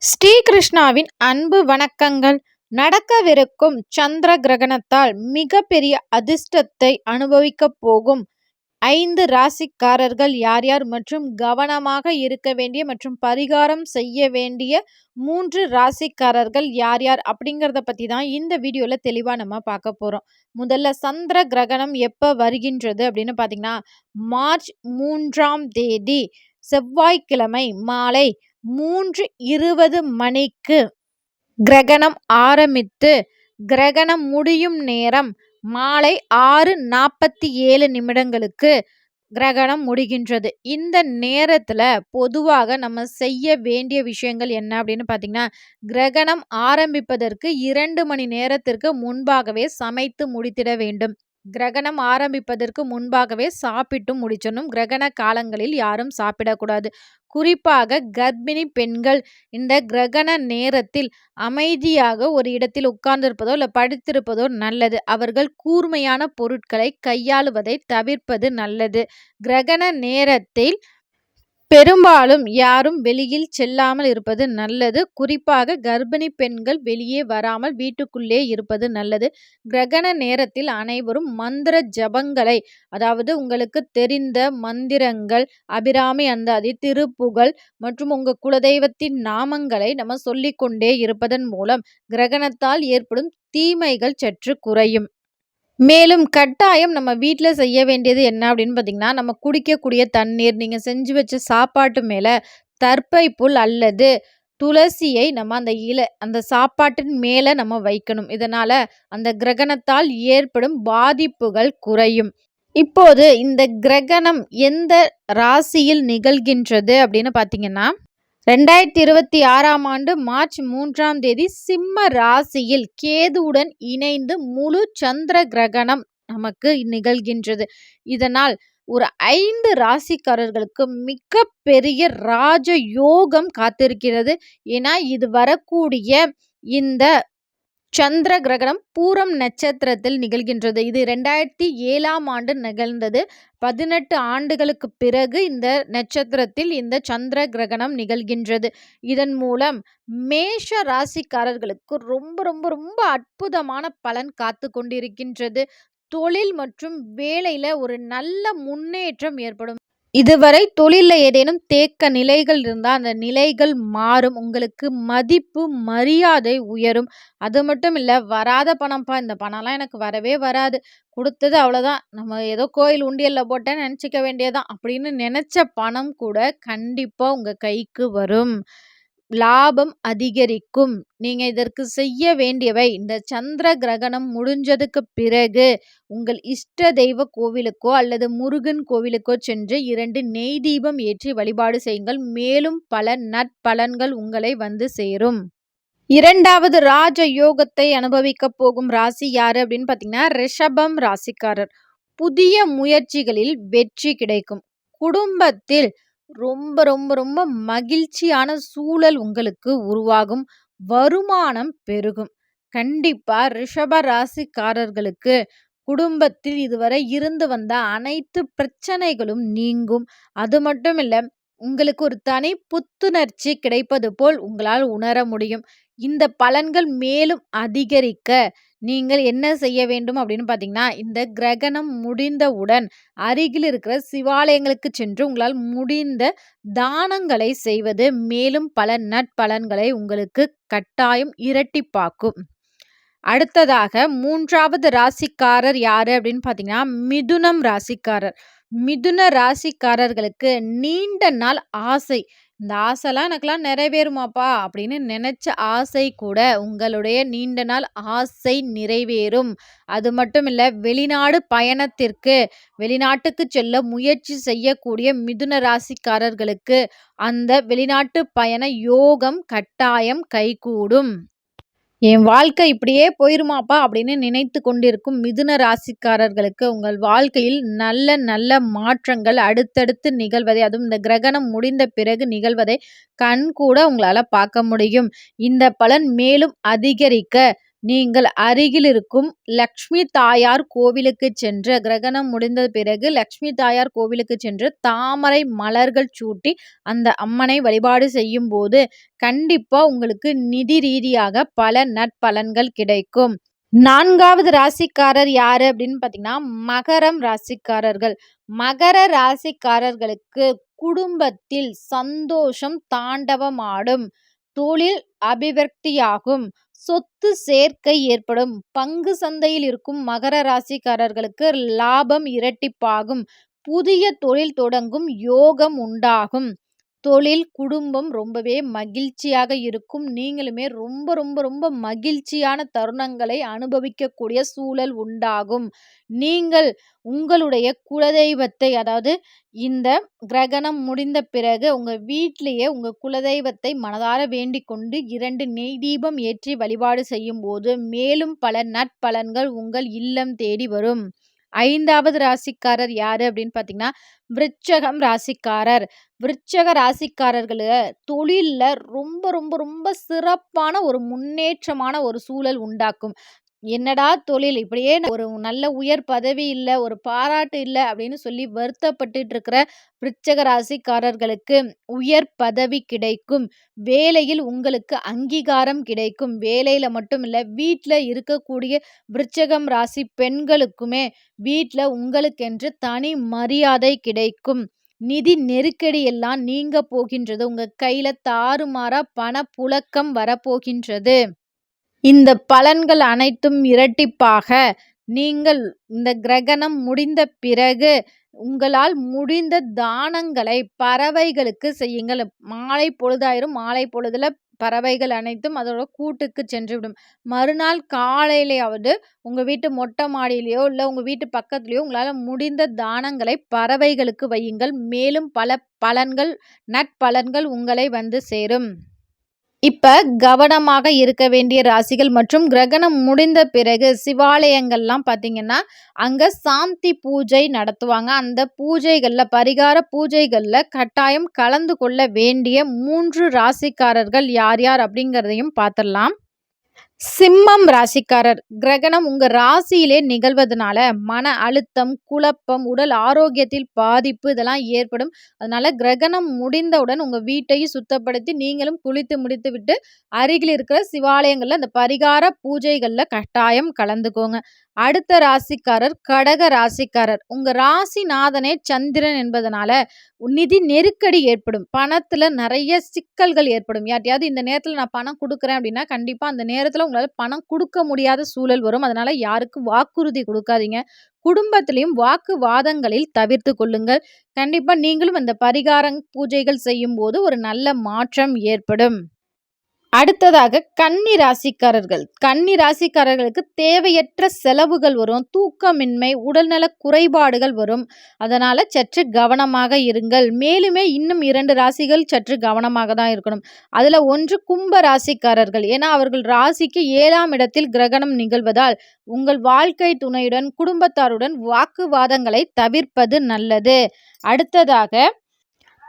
ஸ்ரீகிருஷ்ணாவின் அன்பு வணக்கங்கள். நடக்கவிருக்கும் சந்திர கிரகணத்தால் மிகப்பெரிய அதிர்ஷ்டத்தை அனுபவிக்கப் போகும் 5 ராசிக்காரர்கள் யார் யார் மற்றும் கவனமாக இருக்க வேண்டிய மற்றும் பரிகாரம் செய்ய வேண்டிய 3 ராசிக்காரர்கள் யார் யார் அப்படிங்கிறத பற்றி தான் இந்த வீடியோவில் தெளிவாக நம்ம பார்க்க போகிறோம். முதல்ல சந்திர கிரகணம் எப்போ வருகின்றது அப்படின்னு பார்த்தீங்கன்னா மார்ச் 3ஆம் தேதி செவ்வாய்க்கிழமை மாலை 3:20 மணிக்கு கிரகணம் ஆரம்பித்து கிரகணம் முடியும் நேரம் மாலை 6:47 கிரகணம் முடிகின்றது. இந்த நேரத்தில் பொதுவாக நம்ம செய்ய வேண்டிய விஷயங்கள் என்ன அப்படின்னு பார்த்தீங்கன்னா கிரகணம் ஆரம்பிப்பதற்கு 2 மணி நேரத்திற்கு முன்பாகவே சமைத்து முடித்திட வேண்டும். கிரகணம் ஆரம்பிப்பதற்கு முன்பாகவே சாப்பிட்டு முடிச்சணும். கிரகண காலங்களில் யாரும் சாப்பிடக்கூடாது. குறிப்பாக கர்ப்பிணி பெண்கள் இந்த கிரகண நேரத்தில் அமைதியாக ஒரு இடத்தில் உட்கார்ந்திருப்பதோ இல்லை படுத்திருப்பதோ நல்லது. அவர்கள் கூர்மையான பொருட்களை கையாளுவதை தவிர்ப்பது நல்லது. கிரகண நேரத்தில் பெரும்பாலும் யாரும் வெளியில் செல்லாமல் இருப்பது நல்லது. குறிப்பாக கர்ப்பிணி பெண்கள் வெளியே வராமல் வீட்டுக்குள்ளே இருப்பது நல்லது. கிரகண நேரத்தில் அனைவரும் மந்திர ஜபங்களை, அதாவது உங்களுக்கு தெரிந்த மந்திரங்கள், அபிராமி அந்தாதி, திருப்புகழ் மற்றும் உங்கள் குலதெய்வத்தின் நாமங்களை நம்ம சொல்லிக்கொண்டே இருப்பதன் மூலம் கிரகணத்தால் ஏற்படும் தீமைகள் சற்று குறையும். மேலும் கட்டாயம் நம்ம வீட்டில் செய்ய வேண்டியது என்ன அப்படின்னு பார்த்தீங்கன்னா நம்ம குடிக்கக்கூடிய தண்ணீர், நீங்கள் செஞ்சு வச்ச சாப்பாட்டு மேலே தர்ப்பை புல் அல்லது துளசியை நம்ம அந்த சாப்பாட்டின் மேலே நம்ம வைக்கணும். இதனால் அந்த கிரகணத்தால் ஏற்படும் பாதிப்புகள் குறையும். இப்போது இந்த கிரகணம் எந்த ராசியில் நிகழ்கின்றது அப்படின்னு பார்த்தீங்கன்னா 2026ஆம் ஆண்டு மார்ச் 3ஆம் தேதி சிம்ம ராசியில் கேதுவுடன் இணைந்து முழு சந்திர கிரகணம் நமக்கு நிகழ்கின்றது. இதனால் ஒரு 5 ராசிக்காரர்களுக்கு மிக பெரிய ராஜ யோகம் காத்திருக்கிறது. ஏன்னா இது வரக்கூடிய இந்த சந்திர கிரகணம் பூரம் நட்சத்திரத்தில் நிகழ்கின்றது. இது 2007ஆம் ஆண்டு நிகழ்ந்தது. 18 ஆண்டுகளுக்கு பிறகு இந்த நட்சத்திரத்தில் இந்த சந்திர கிரகணம் நிகழ்கின்றது. இதன் மூலம் மேஷ ராசிக்காரர்களுக்கு ரொம்ப ரொம்ப ரொம்ப அற்புதமான பலன் காத்து கொண்டிருக்கின்றது. தொழில் மற்றும் வேலையில ஒரு நல்ல முன்னேற்றம் ஏற்படும். இதுவரை தொழிலில் ஏதேனும் தேக்க நிலைகள் இருந்தால் அந்த நிலைகள் மாறும். உங்களுக்கு மதிப்பு மரியாதை உயரும். அது மட்டும் இல்லை, வராத பணம்ப்பா, இந்த பணம்லாம் எனக்கு வரவே வராது, கொடுத்தது அவ்வளோதான், நம்ம ஏதோ கோயில் உண்டியலில் போட்டேன்னு நினச்சிக்க வேண்டியதான் அப்படின்னு நினச்ச பணம் கூட கண்டிப்பாக உங்கள் கைக்கு வரும். லாபம் அதிகரிக்கும். நீங்க இதற்கு செய்ய வேண்டியவை, இந்த சந்திர கிரகணம் முடிஞ்சதுக்கு பிறகு உங்கள் இஷ்ட தெய்வ கோவிலுக்கோ அல்லது முருகன் கோவிலுக்கோ சென்று 2 நெய் தீபம் ஏற்றி வழிபாடு செய்யுங்கள். மேலும் பல நற்பலன்கள் உங்களை வந்து சேரும். 2வது ராஜ யோகத்தை அனுபவிக்க போகும் ராசி யாரு அப்படின்னு பார்த்தீங்கன்னா ரிஷபம் ராசிக்காரர். புதிய முயற்சிகளில் வெற்றி கிடைக்கும். குடும்பத்தில் ரொம்ப ரொம்ப ரொம்ப மகிழ்ச்சியான சூழல் உங்களுக்கு உருவாகும். வருமானம் பெருகும். கண்டிப்பா ரிஷப ராசிக்காரர்களுக்கு குடும்பத்தில் இதுவரை இருந்து வந்த அனைத்து பிரச்சனைகளும் நீங்கும். அது மட்டும் இல்லை, உங்களுக்கு ஒரு தனி புத்துணர்ச்சி கிடைப்பது போல் உங்களால் உணர முடியும். இந்த பலன்கள் மேலும் அதிகரிக்க நீங்கள் என்ன செய்ய வேண்டும் அப்படின்னு பார்த்தீங்கன்னா இந்த கிரகணம் முடிந்தவுடன் அருகில் இருக்கிற சிவாலயங்களுக்கு சென்று உங்களால் முடிந்த தானங்களை செய்வது மேலும் பல நற்பலன்களை உங்களுக்கு கட்டாயம் இரட்டிப்பாக்கும். அடுத்ததாக 3வது ராசிக்காரர் யாரு அப்படின்னு பார்த்தீங்கன்னா மிதுனம் ராசிக்காரர். மிதுன ராசிக்காரர்களுக்கு நீண்ட நாள் ஆசை, இந்த ஆசைலாம் எனக்கெல்லாம் நிறைவேறுமாப்பா அப்படின்னு நினைச்ச ஆசை கூட உங்களுடைய நீண்ட நாள் ஆசை நிறைவேறும். அது மட்டும் இல்லை, வெளிநாடு பயணத்திற்கு வெளிநாட்டுக்கு செல்ல முயற்சி செய்யக்கூடிய மிதுன ராசிக்காரர்களுக்கு அந்த வெளிநாட்டு பயண யோகம் கட்டாயம் கைகூடும். என் வாழ்க்கை இப்படியே போயிருமாப்பா அப்படின்னு நினைத்து கொண்டிருக்கும் மிதுன ராசிக்காரர்களுக்கு உங்கள் வாழ்க்கையில் நல்ல நல்ல மாற்றங்கள் அடுத்தடுத்து நிகழ்வதை, அதுவும் இந்த கிரகணம் முடிந்த பிறகு நிகழ்வதை கண் கூட உங்களால் பார்க்க முடியும். இந்த பலன் மேலும் அதிகரிக்க நீங்கள் அருகில் இருக்கும் லக்ஷ்மி தாயார் கோவிலுக்கு சென்று கிரகணம் முடிந்த பிறகு லக்ஷ்மி தாயார் கோவிலுக்கு சென்று தாமரை மலர்கள் சூட்டி அந்த அம்மனை வழிபாடு செய்யும் போது கண்டிப்பா உங்களுக்கு நிதி ரீதியாக பல நற்பலன்கள் கிடைக்கும். 4வது ராசிக்காரர் யாரு அப்படின்னு பார்த்தீங்கன்னா, மகரம் ராசிக்காரர்கள். மகர ராசிக்காரர்களுக்கு குடும்பத்தில் சந்தோஷம் தாண்டவமாடும். தொழில் அபிவிருத்தியாகும். சொத்து சேர்க்கை ஏற்படும். பங்கு சந்தையில் இருக்கும் மகர ராசிக்காரர்களுக்கு லாபம் இரட்டிப்பாகும். புதிய தொழில் தொடங்கும் யோகம் உண்டாகும். தொழில், குடும்பம் ரொம்பவே மகிழ்ச்சியாக இருக்கும். நீங்களுமே ரொம்ப ரொம்ப ரொம்ப மகிழ்ச்சியான தருணங்களை அனுபவிக்கக்கூடிய சூழல் உண்டாகும். நீங்கள் உங்களுடைய குலதெய்வத்தை அதாவது இந்த கிரகணம் முடிந்த பிறகு உங்க வீட்டிலேயே உங்க குலதெய்வத்தை மனதார வேண்டிக் கொண்டு 2 நெய் தீபம் ஏற்றி வழிபாடு செய்யும்போது மேலும் பல நற்பலன்கள் உங்கள் இல்லம் தேடி வரும். 5வது ராசிக்காரர் யாரு அப்படின்னு பார்த்தீங்கன்னா, விருச்சகம் ராசிக்காரர். விருச்சக ராசிக்காரர்கள தொழில்ல ரொம்ப ரொம்ப ரொம்ப சிறப்பான ஒரு முன்னேற்றமான ஒரு சூழல் உண்டாக்கும். என்னடா தொழில் இப்படியே ஒரு நல்ல உயர் பதவி இல்ல, ஒரு பாராட்டு இல்ல அப்படின்னு சொல்லி வருத்தப்பட்டுட்டு இருக்கிற விருச்சக ராசிக்காரர்களுக்கு உயர் பதவி கிடைக்கும். வேலையில் உங்களுக்கு அங்கீகாரம் கிடைக்கும். வேலையில மட்டும் இல்ல, வீட்ல இருக்கக்கூடிய விருச்சகம் ராசி பெண்களுக்குமே வீட்ல உங்களுக்கென்று தனி மரியாதை கிடைக்கும். நிதி நெருக்கடி எல்லாம் நீங்க போகின்றது. உங்க கையில தாறுமாறா பணப்புழக்கம் வரப்போகின்றது. இந்த பலன்கள் அனைத்தும் இரட்டிப்பாக நீங்கள் இந்த கிரகணம் முடிந்த பிறகு உங்களால் முடிந்த தானங்களை பறவைகளுக்கு செய்யுங்கள். மாலை பொழுதாயிரும். மாலை பொழுதுல பறவைகள் அனைத்தும் அதோட கூட்டுக்கு சென்றுவிடும். மறுநாள் காலையிலயாவது உங்க வீட்டு மொட்டை மாடியிலயோ இல்ல உங்க வீட்டு பக்கத்துலயோ உங்களால முடிந்த தானங்களை பறவைகளுக்கு வையுங்கள். மேலும் பல பலன்கள் நற்பலன்கள் உங்களை வந்து சேரும். இப்ப கவனமாக இருக்க வேண்டிய ராசிகள் மற்றும் கிரகணம் முடிந்த பிறகு சிவாலயங்கள்லாம் பார்த்தீங்கன்னா, அங்க சாந்தி பூஜை நடத்துவாங்க. அந்த பூஜைகள்ல பரிகார பூஜைகள்ல கட்டாயம் கலந்து கொள்ள வேண்டிய 3 ராசிக்காரர்கள் யார் யார் அப்படிங்கிறதையும் பார்த்துடலாம். சிம்மம் ராசிக்காரர். கிரகணம் உங்க ராசியிலே நிகழ்வதனால மன அழுத்தம், குழப்பம், உடல் ஆரோக்கியத்தில் பாதிப்பு இதெல்லாம் ஏற்படும். அதனால கிரகணம் முடிந்தவுடன் உங்க வீட்டையும் சுத்தப்படுத்தி நீங்களும் குளித்து முடித்துவிட்டு அருகில் இருக்கிற சிவாலயங்கள்ல அந்த பரிகார பூஜைகள்ல கட்டாயம் கலந்துக்கோங்க. அடுத்த ராசிக்காரர் கடக ராசிக்காரர். உங்க ராசிநாதனே சந்திரன் என்பதனால நிதி நெருக்கடி ஏற்படும். பணத்துல நிறைய சிக்கல்கள் ஏற்படும். யார்ட்டயாவது இந்த நேரத்துல நான் பணம் குடுக்குறேன் அப்படின்னா, கண்டிப்பா அந்த நேரத்துல உங்களால பணம் குடுக்க முடியாத சூழல் வரும். அதனால யாருக்கும் வாக்குறுதி குடுக்காதீங்க. குடும்பத்திலயும் வாக்குவாதங்களில் தவிர்த்துக் கொள்ளுங்கள். கண்டிப்பா நீங்களும் இந்த பரிகாரம் பூஜைகள் செய்யும்போது ஒரு நல்ல மாற்றம் ஏற்படும். அடுத்ததாக கன்னி ராசிக்காரர்கள். கன்னி ராசிக்காரர்களுக்கு தேவையற்ற செலவுகள் வரும். தூக்கமின்மை, உடல்நல குறைபாடுகள் வரும். அதனால சற்று கவனமாக இருங்கள். மேலுமே இன்னும் 2 ராசிகள் சற்று கவனமாக தான் இருக்கணும். அதுல ஒன்று கும்ப ராசிக்காரர்கள். ஏன்னா அவர்கள் ராசிக்கு 7ஆம் இடத்தில் கிரகணம் நிகழ்வதால் உங்கள் வாழ்க்கை துணையுடன் குடும்பத்தாருடன் வாக்குவாதங்களை தவிர்ப்பது நல்லது. அடுத்ததாக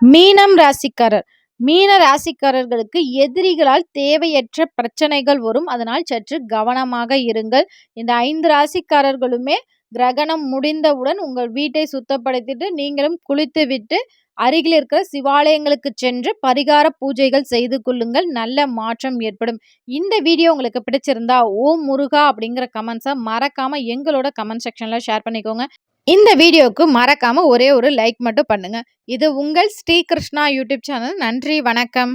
மீனம் ராசிக்காரர். மீன ராசிக்காரர்களுக்கு எதிரிகளால் தேவையற்ற பிரச்சனைகள் வரும். அதனால் சற்று கவனமாக இருங்கள். இந்த 5 ராசிக்காரர்களுமே கிரகணம் முடிந்தவுடன் உங்கள் வீட்டை சுத்தப்படுத்திட்டு நீங்களும் குளித்துவிட்டு அருகில் இருக்கிற சிவாலயங்களுக்கு சென்று பரிகார பூஜைகள் செய்து கொள்ளுங்கள். நல்ல மாற்றம் ஏற்படும். இந்த வீடியோ உங்களுக்கு பிடிச்சிருந்தா ஓம் முருகா அப்படிங்கிற கமெண்ட்ஸை மறக்காம எங்களோட கமெண்ட் செக்ஷன்ல ஷேர் பண்ணிக்கோங்க. இந்த வீடியோவுக்கு மறக்காம ஒரே ஒரு லைக் மட்டும் பண்ணுங்க. இது உங்கள் ஸ்ரீ கிருஷ்ணா யூடியூப் சேனல். நன்றி, வணக்கம்.